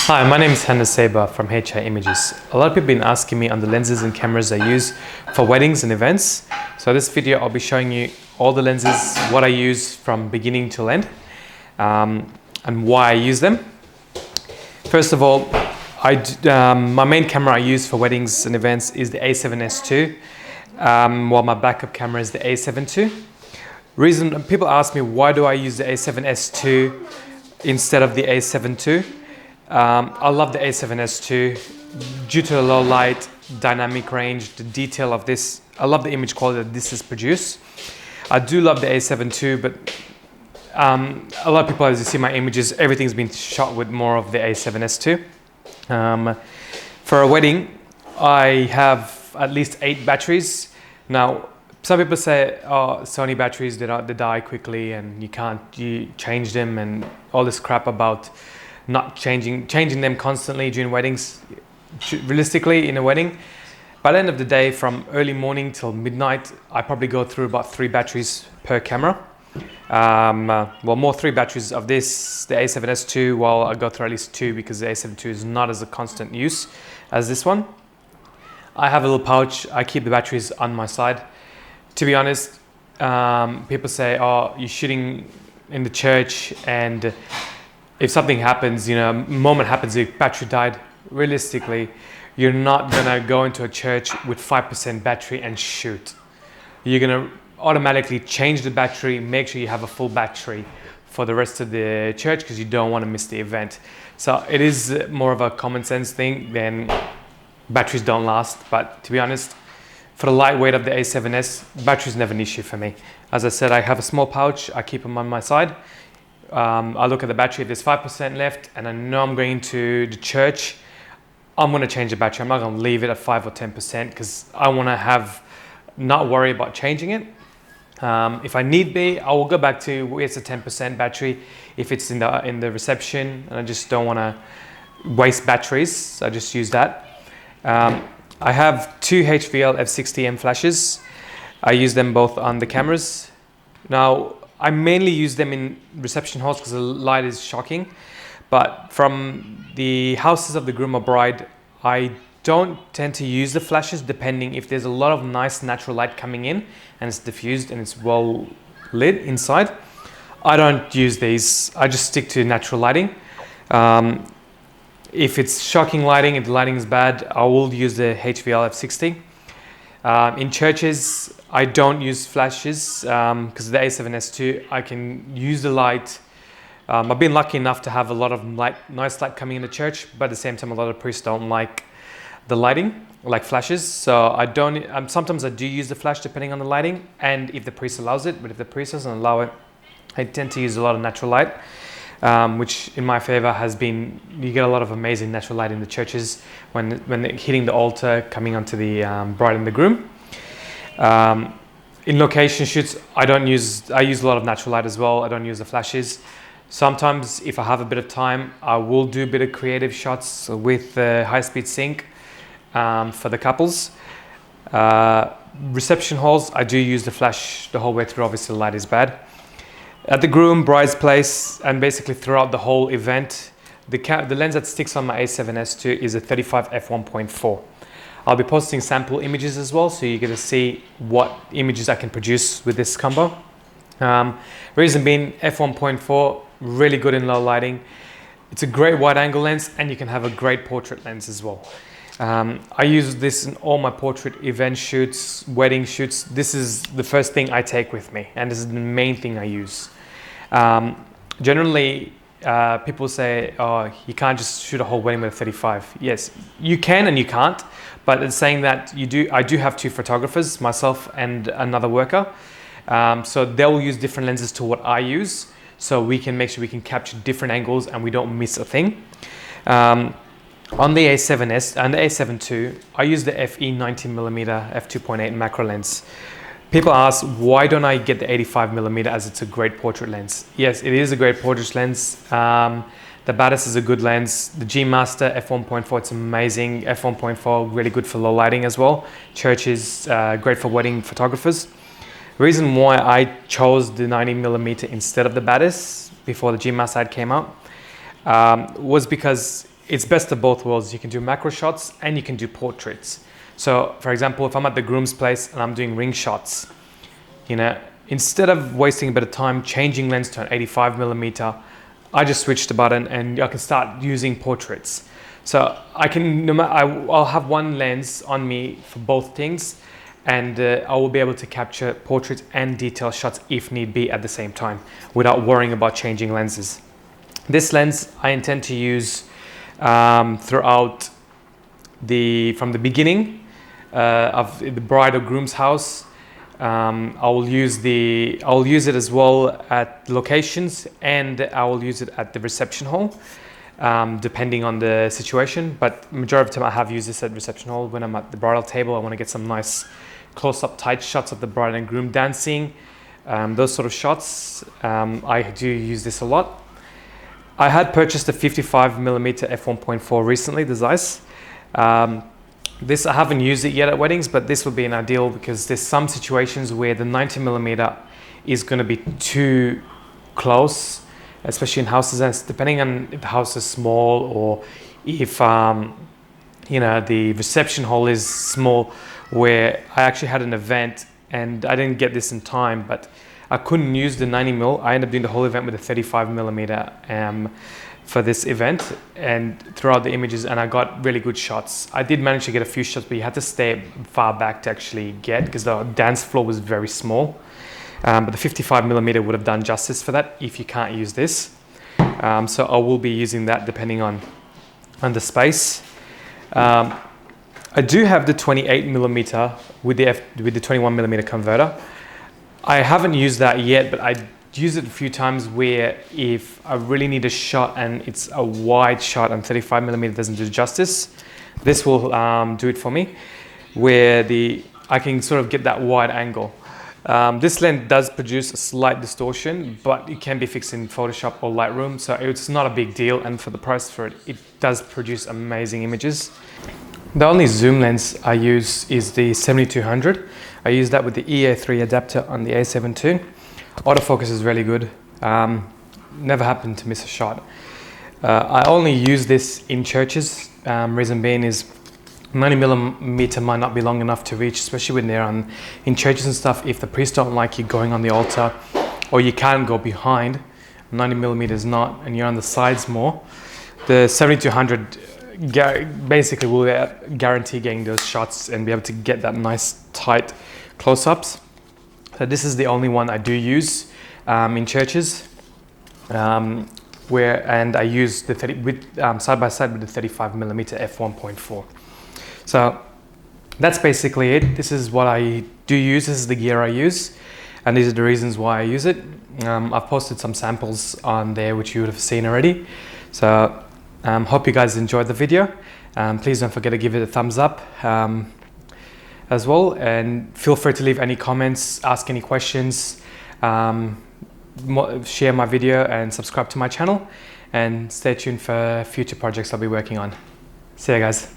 Hi, my name is Hannah Saber from HI Images. A lot of people have been asking me on the lenses and cameras I use for weddings and events. So this video I'll be showing you all the lenses, what I use from beginning to end, and why I use them. First of all, my main camera I use for weddings and events is the A7S II, while my backup camera is the A7 II. Reason people ask me why do I use the A7S II instead of the A7 II. I love the A7S II due to the low light, dynamic range, the detail of this. I love the image quality that this has produced. I do love the A7 II, but a lot of people, as you see my images, everything's been shot with more of the A7S II. For a wedding, I have at least 8 batteries. Now, some people say, oh, Sony batteries, they die quickly and you change them and all this crap about not changing them constantly during weddings. Realistically, in a wedding, by the end of the day, from early morning till midnight, I probably go through about 3 batteries per camera. More 3 batteries of this, the A7S II, while I go through at least 2 because the A7 II is not as a constant use as this one. I have a little pouch. I keep the batteries on my side. To be honest, people say, oh, you're shooting in the church and if something happens, moment happens, the battery died. Realistically, you're not gonna go into a church with 5% battery and shoot. You're gonna automatically change the battery, make sure you have a full battery for the rest of the church because you don't want to miss the event. So it is more of a common sense thing than batteries don't last. But to be honest, for the lightweight of the A7S, battery's never an issue for me. As I said, I have a small pouch, I keep them on my side. I look at the battery, if there's 5% left and I know I'm going to the church, I'm going to change the battery. I'm not going to leave it at 5 or 10% because I want to not worry about changing it. If I need be, I will go back to where it's a 10% battery if it's in the reception and I just don't want to waste batteries, so I just use that. I have 2 HVL f60M flashes. I use them both on the cameras. Now, I mainly use them in reception halls because the light is shocking. But from the houses of the groom or bride, I don't tend to use the flashes depending if there's a lot of nice natural light coming in and it's diffused and it's well lit inside. I don't use these. I just stick to natural lighting. If it's shocking lighting, if the lighting is bad, I will use the HVL f60. In churches, I don't use flashes because the A7S II, I can use the light. I've been lucky enough to have a lot of nice light coming in the church, but at the same time, a lot of priests don't like the lighting, like flashes. So I don't. Sometimes I do use the flash depending on the lighting and if the priest allows it. But if the priest doesn't allow it, I tend to use a lot of natural light. Which in my favor has been, you get a lot of amazing natural light in the churches when they're hitting the altar, coming onto the bride and the groom. In location shoots, I use a lot of natural light as well. I don't use the flashes. Sometimes if I have a bit of time, I will do a bit of creative shots with high-speed sync for the couples. Reception halls, I do use the flash the whole way through. Obviously the light is bad. At the groom, bride's place, and basically throughout the whole event, the lens that sticks on my A7S II is a 35 f1.4. I'll be posting sample images as well, so you get to see what images I can produce with this combo. Reason being, f1.4, really good in low lighting. It's a great wide angle lens, and you can have a great portrait lens as well. I use this in all my portrait event shoots, wedding shoots. This is the first thing I take with me, and this is the main thing I use. Generally, people say, oh, you can't just shoot a whole wedding with a 35. Yes, you can and you can't, but in saying that, I do have 2 photographers, myself and another worker. So they'll use different lenses to what I use, so we can make sure we can capture different angles and we don't miss a thing. On the A7S and the A7 II, I use the FE 90mm f2.8 macro lens. People ask, why don't I get the 85mm as it's a great portrait lens? Yes, it is a great portrait lens. The Batis is a good lens. The G Master f1.4, it's amazing. f1.4, really good for low lighting as well. Church is great for wedding photographers. The reason why I chose the 90mm instead of the Batis before the G Master came out was because it's best of both worlds. You can do macro shots and you can do portraits. So for example, if I'm at the groom's place and I'm doing ring shots, you know, instead of wasting a bit of time changing lens to an 85mm, I just switch the button and I can start using portraits. So I can, I'll have one lens on me for both things, and I will be able to capture portraits and detail shots if need be at the same time without worrying about changing lenses. This lens I intend to use throughout from the beginning of the bride or groom's house. I'll use it as well at locations, and I will use it at the reception hall, depending on the situation. But majority of the time I have used this at reception hall. When I'm at the bridal table, I want to get some nice close-up tight shots of the bride and groom dancing, those sort of shots. I do use this a lot. I had purchased a 55mm f1.4 recently, the Zeiss. This, I haven't used it yet at weddings, but this would be an ideal because there's some situations where the 90mm is going to be too close, especially in houses, and depending on if the house is small or if you know, the reception hall is small, where I actually had an event and I didn't get this in time, but I couldn't use the 90mm. I ended up doing the whole event with a 35mm for this event and throughout the images, and I got really good shots. I did manage to get a few shots, but you had to stay far back to actually get, because the dance floor was very small. But the 55mm would have done justice for that if you can't use this. So I will be using that depending on the space. I do have the 28mm with the 21mm converter. I haven't used that yet, but I used it a few times where if I really need a shot and it's a wide shot and 35mm doesn't do justice, this will do it for me, where I can sort of get that wide angle. This lens does produce a slight distortion, but it can be fixed in Photoshop or Lightroom, so it's not a big deal, and for the price for it, it does produce amazing images. The only zoom lens I use is the 7200. I use that with the EA3 adapter on the A7 II. Autofocus is really good. Never happened to miss a shot. I only use this in churches. Reason being is 90mm might not be long enough to reach, especially when they're in churches and stuff. If the priest don't like you going on the altar, or you can't go behind, 90mm is not, and you're on the sides more. The 7200 basically will guarantee getting those shots and be able to get that nice tight close-ups. So this is the only one I do use in churches, and I use the side by side with the 35mm f1.4. So that's basically it. This is what I do use. This is the gear I use, and these are the reasons why I use it. I've posted some samples on there which you would have seen already. So hope you guys enjoyed the video. Please don't forget to give it a thumbs up as well, and feel free to leave any comments, ask any questions, share my video and subscribe to my channel, and stay tuned for future projects I'll be working on. See you guys.